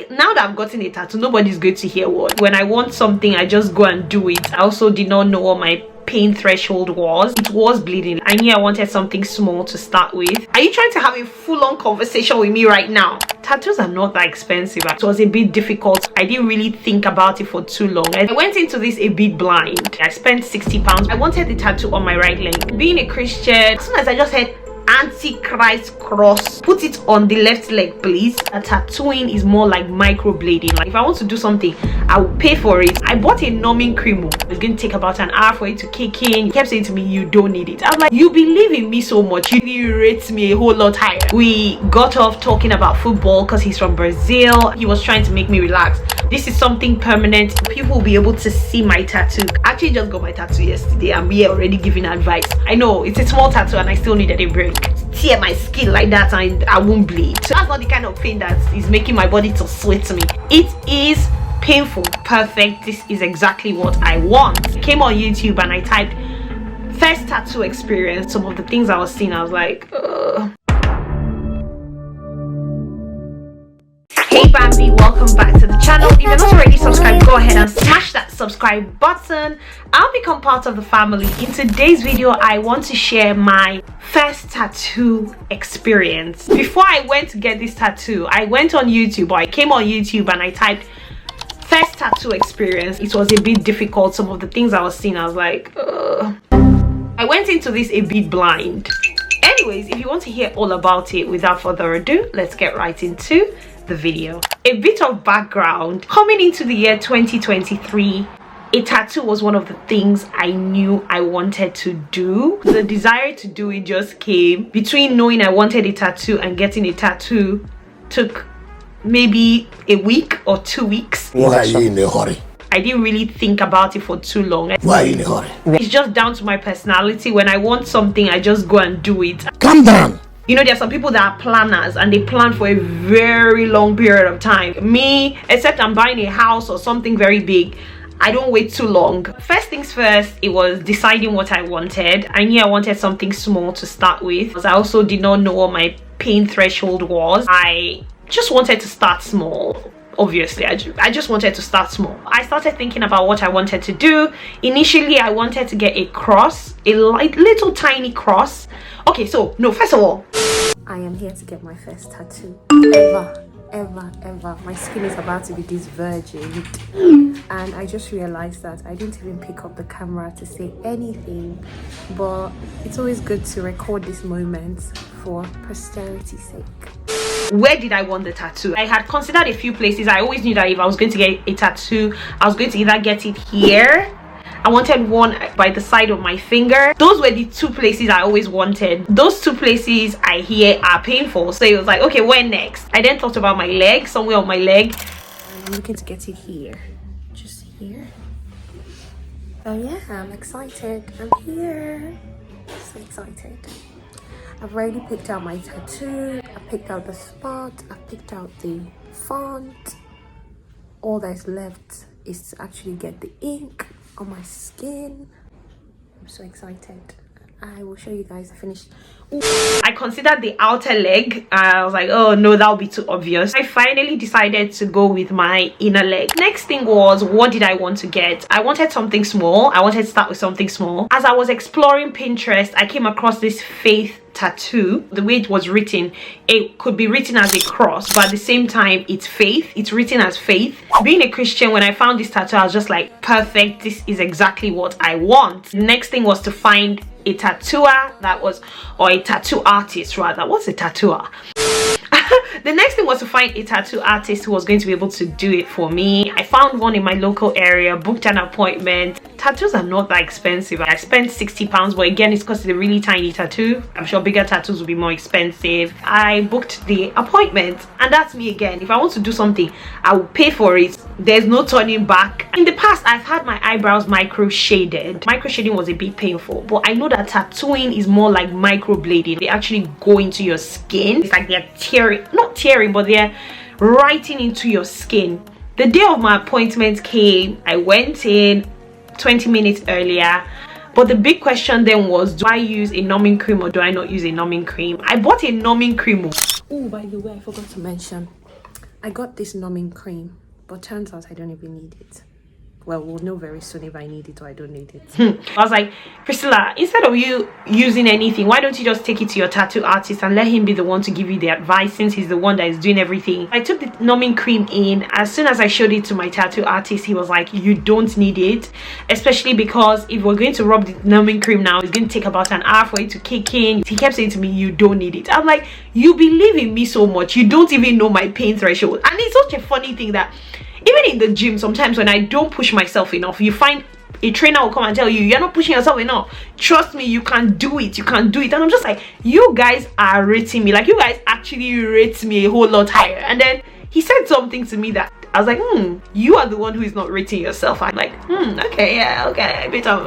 like, now that I've gotten a tattoo, nobody's going to hear what. When I want something, I just go and do it. I also did not know what my pain threshold was. It was bleeding. I knew I wanted something small to start with. Are you trying to have a full-on conversation with me right now? Tattoos are not that expensive. It was a bit difficult. I didn't really think about it for too long. I went into this a bit blind. I spent £60. I wanted the tattoo on my right leg. Being a Christian, as soon as I just heard Antichrist cross, put it on the left leg please. A tattooing is more like microblading. Like, if I want to do something, I will pay for it. I bought a numbing cream. It's going to take about an hour for it to kick in. He kept saying to me, you don't need it. I'm like, you believe in me so much, you rate me a whole lot higher. We got off talking about football because he's from Brazil. He was trying to make me relax. This is something permanent. People will be able to see my tattoo. I actually just got my tattoo yesterday. I'm here already giving advice. I know it's a small tattoo and I still needed a break. Tear my skin like that and I won't bleed. So that's not the kind of pain that is making my body to sweat me. It is painful. Perfect. This is exactly what I want. I came on YouTube and I typed first tattoo experience. Some of the things I was seeing, I was like, Hey Bambi, welcome back to the channel. If you're not already subscribed, go ahead and smash that subscribe button and become part of the family. In today's video, I want to share my first tattoo experience. Before I went to get this tattoo, I went on YouTube, or I came on YouTube and I typed first tattoo experience. It was a bit difficult. Some of the things I was seeing, I was like, I went into this a bit blind. Anyways, if you want to hear all about it, without further ado, let's get right into the video. A bit of background. Coming into the year 2023, a tattoo was one of the things I knew I wanted to do. The desire to do it just came. Between knowing I wanted a tattoo and getting a tattoo took maybe a week or 2 weeks. Why are you in a hurry? I didn't really think about it for too long. Why are you in a hurry? It's just down to my personality. When I want something, I just go and do it. Calm down. You know, there are some people that are planners and they plan for a very long period of time. Me, except I'm buying a house or something very big, I don't wait too long. First things first, it was deciding what I wanted. I knew I wanted something small to start with, because I also did not know what my pain threshold was. I just wanted to start small. Obviously, I just wanted to start small. I started thinking about what I wanted to do. Initially, I wanted to get a cross, a little tiny cross. Okay, so no, first of all, I am here to get my first tattoo ever. My skin is about to be this virgin, and I just realized that I didn't even pick up the camera to say anything, but it's always good to record these moments for posterity's sake. Where did I want the tattoo? I had considered a few places. I always knew that if I was going to get a tattoo, I was going to either get it here. I wanted one by the side of my finger. Those were the two places I always wanted. Those two places I hear are painful. So it was like, okay, where next? I then thought about my leg, somewhere on my leg. I'm looking to get it here. Just here. Oh yeah, I'm excited. I'm here. So excited. I've already picked out my tattoo. I picked out the spot. I picked out the font. All that's left is to actually get the ink on my skin. I'm so excited. I will show you guys the finished. Ooh. I considered the outer leg. I was like, oh no, that'll be too obvious. I finally decided to go with my inner leg. Next thing was, what did I want to get? I wanted something small. I wanted to start with something small. As I was exploring Pinterest, I came across this faith tattoo. The way it was written, it could be written as a cross, but at the same time it's faith. It's written as faith. Being a Christian, when I found this tattoo, I was just like, perfect, this is exactly what I want. The next thing was to find a tattooer or a tattoo artist rather. What's a tattooer? The next thing was to find a tattoo artist who was going to be able to do it for me. I found one in my local area, booked an appointment. Tattoos are not that expensive. I spent £60, but again, it's because it's a really tiny tattoo. I'm sure bigger tattoos will be more expensive. I booked the appointment, and that's me again. If I want to do something, I will pay for it. There's no turning back. In the past, I've had my eyebrows micro shaded. Micro shading was a bit painful, but I know that tattooing is more like microblading. They actually go into your skin. It's like they're tearing, not tearing, but they're writing into your skin. The day of my appointment came. I went in 20 minutes earlier, but the big question then was, do I use a numbing cream or do I not use a numbing cream? I bought a numbing cream. Oh, by the way, I forgot to mention, I got this numbing cream, but turns out I don't even need it. Well, we'll know very soon if I need it or I don't need it. I was like, Priscilla, instead of you using anything, why don't you just take it to your tattoo artist and let him be the one to give you the advice, since he's the one that is doing everything. I took the numbing cream in. As soon as I showed it to my tattoo artist, he was like, you don't need it, especially because if we're going to rub the numbing cream now, it's going to take about an hour for it to kick in. He kept saying to me, you don't need it. I'm like, you believe in me so much, you don't even know my pain threshold. And it's such a funny thing that even in the gym, sometimes when I don't push myself enough, you find a trainer will come and tell you, you're not pushing yourself enough. Trust me, you can do it. You can do it. And I'm just like, you guys are rating me. Like, you guys actually rate me a whole lot higher. And then he said something to me that I was like, you are the one who is not rating yourself. I'm like, okay, yeah, okay, a bit of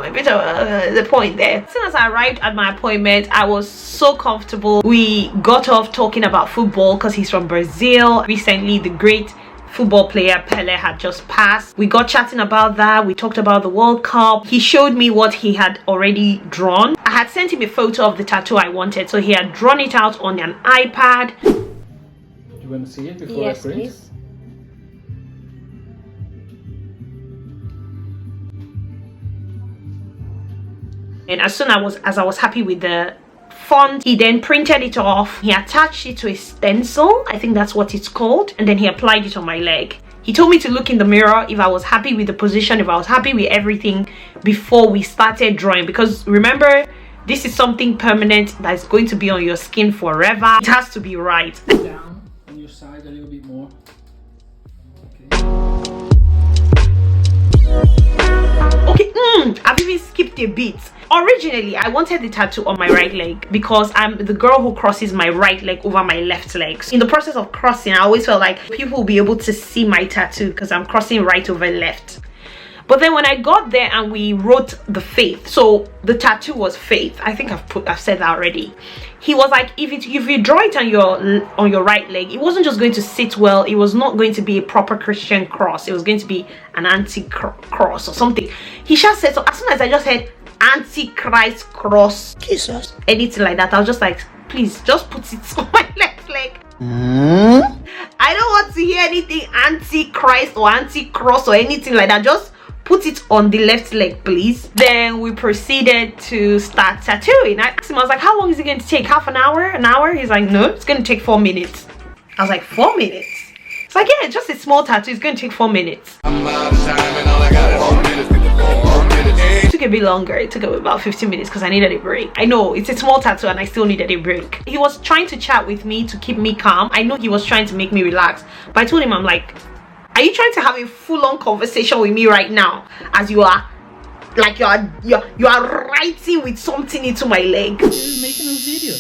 the point there. As soon as I arrived at my appointment, I was so comfortable. We got off talking about football because he's from Brazil. Recently, the great football player Pele had just passed. We got chatting about that. We talked about the World Cup. He showed me what he had already drawn. I had sent him a photo of the tattoo I wanted, so he had drawn it out on an iPad. Do you want to see it before I print? Please. And as soon as I was happy with the font, he then printed it off. He attached it to a stencil, I think that's what it's called, and then he applied it on my leg. He told me to look in the mirror if I was happy with the position, if I was happy with everything before we started drawing, because remember, this is something permanent that's going to be on your skin forever. It has to be right. Down on your side a little bit more. Okay, I've even skipped a bit. Originally, I wanted the tattoo on my right leg because I'm the girl who crosses my right leg over my left leg. So in the process of crossing, I always felt like people will be able to see my tattoo because I'm crossing right over left. But then when I got there and we wrote the faith, so the tattoo was faith. I think I've said that already. He was like, if you draw it on your right leg, it wasn't just going to sit well. It was not going to be a proper Christian cross. It was going to be an anti-cross or something. He just said, so as soon as I just heard Antichrist cross, Jesus, anything like that, I was just like, please just put it on my left leg. I don't want to hear anything anti-Christ or anti-cross or anything like that. Just put it on the left leg, please. Then we proceeded to start tattooing. I asked him, I was like, how long is it going to take? Half an hour? An hour? He's like, no, it's going to take 4 minutes. I was like, 4 minutes? It's like, yeah, just a small tattoo. It's going to take 4 minutes. I'm out of time and all I got is 4 minutes. It took a bit longer. It took about 15 minutes because I needed a break. I know it's a small tattoo and I still needed a break. He was trying to chat with me to keep me calm. I know he was trying to make me relax, but I told him, I'm like, are you trying to have a full-on conversation with me right now, as you are like you are writing with something into my leg? You're making a video.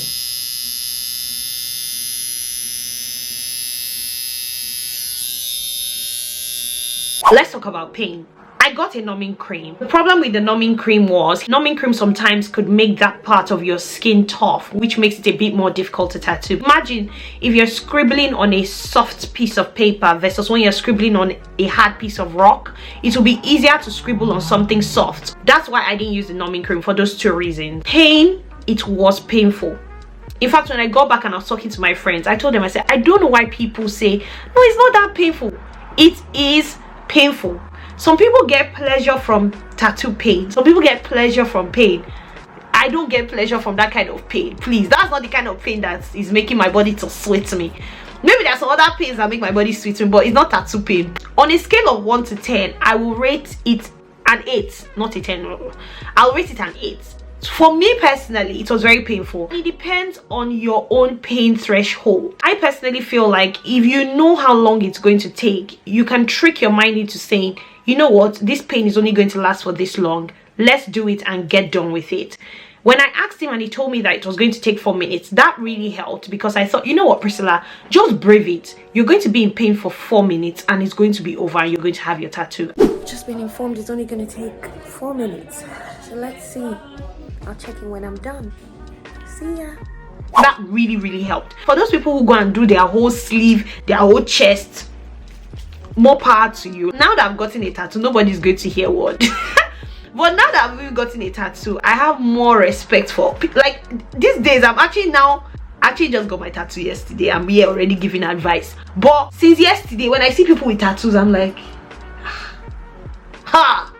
Let's talk about pain. I got a numbing cream. The problem with the numbing cream was numbing cream sometimes could make that part of your skin tough, which makes it a bit more difficult to tattoo. Imagine if you're scribbling on a soft piece of paper versus when you're scribbling on a hard piece of rock. It will be easier to scribble on something soft. That's why I didn't use the numbing cream, for those two reasons. Pain, it was painful. In fact, when I got back and I was talking to my friends, I told them, I said, I don't know why people say, no, it's not that painful. It is painful. Some people get pleasure from tattoo pain. Some people get pleasure from pain. I don't get pleasure from that kind of pain. Please, that's not the kind of pain that is making my body to sweat me. Maybe there's some other pains that make my body sweat me, but it's not tattoo pain. On a scale of 1 to 10, I will rate it an 8, not a 10. I'll rate it an 8. For me personally, it was very painful. It depends on your own pain threshold. I personally feel like if you know how long it's going to take, you can trick your mind into saying, you know what, this pain is only going to last for this long. Let's do it and get done with it. When I asked him and he told me that it was going to take 4 minutes, that really helped, because I thought, you know what, Priscilla, just brave it. You're going to be in pain for 4 minutes and it's going to be over and you're going to have your tattoo. Just been informed it's only going to take 4 minutes. So let's see. I'll check in when I'm done. See ya. That really helped. For those people who go and do their whole sleeve, their whole chest, more power to you. Now that I've gotten a tattoo, nobody's going to hear word. But now that I've even gotten a tattoo, I have more respect for, like, these days I'm actually now I actually just got my tattoo yesterday. I'm here already giving advice, but since yesterday when I see people with tattoos, I'm like, ha,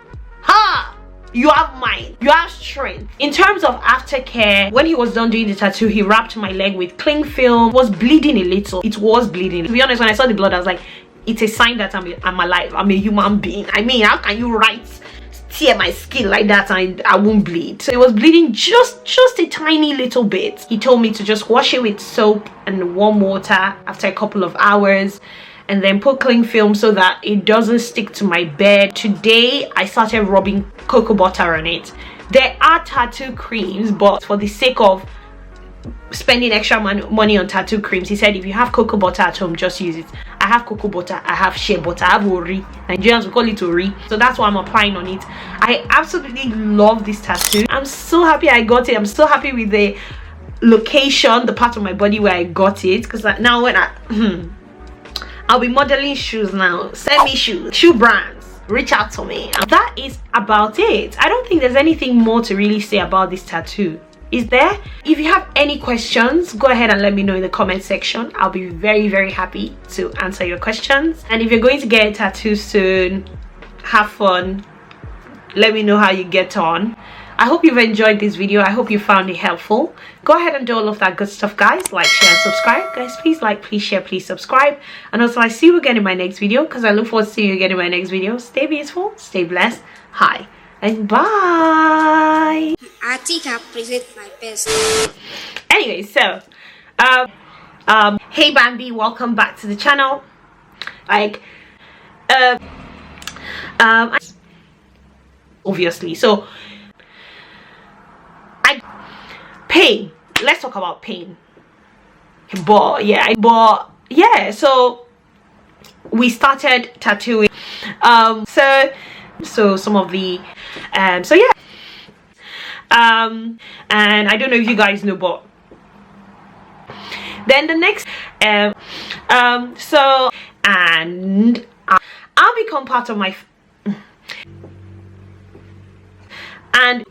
you have mind, you have strength. In terms of aftercare, when he was done doing the tattoo, he wrapped my leg with cling film. It was bleeding a little. It was bleeding. To be honest, when I saw the blood, I was like, it's a sign that I'm alive. I'm a human being. I mean, how can you tear my skin like that and I won't bleed? So it was bleeding just a tiny little bit. He told me to just wash it with soap and warm water after a couple of hours, and then put cling film so that it doesn't stick to my bed. Today I started rubbing cocoa butter on it. There are tattoo creams, but for the sake of spending extra money on tattoo creams, he said if you have cocoa butter at home, just use it. I have cocoa butter, I have shea butter, I have ori. Nigerians will call it ori, so that's what I'm applying on it. I absolutely love this tattoo. I'm so happy I got it. I'm so happy with the location, the part of my body where I got it, because now when I'll be modeling shoes now. Send me shoe brands, reach out to me. That is about it. I don't think there's anything more to really say about this tattoo, is there? If you have any questions, go ahead and let me know in the comment section. I'll be very happy to answer your questions. And if you're going to get a tattoo soon, have fun. Let me know how you get on. I hope you've enjoyed this video. I hope you found it helpful. Go ahead and do all of that good stuff, guys. Like, share, and subscribe. Guys, please like, please share, please subscribe. And also, I see you again in my next video, because I look forward to seeing you again in my next video. Stay beautiful, stay blessed. Hi, and bye. I think I present my best. Anyway, so, hey Bambi, welcome back to the channel. Like, obviously, so, pain. Let's talk about pain. But yeah, so we started tattooing. So some of the so yeah. And I don't know if you guys know, but then the next so, and I'll become part of my and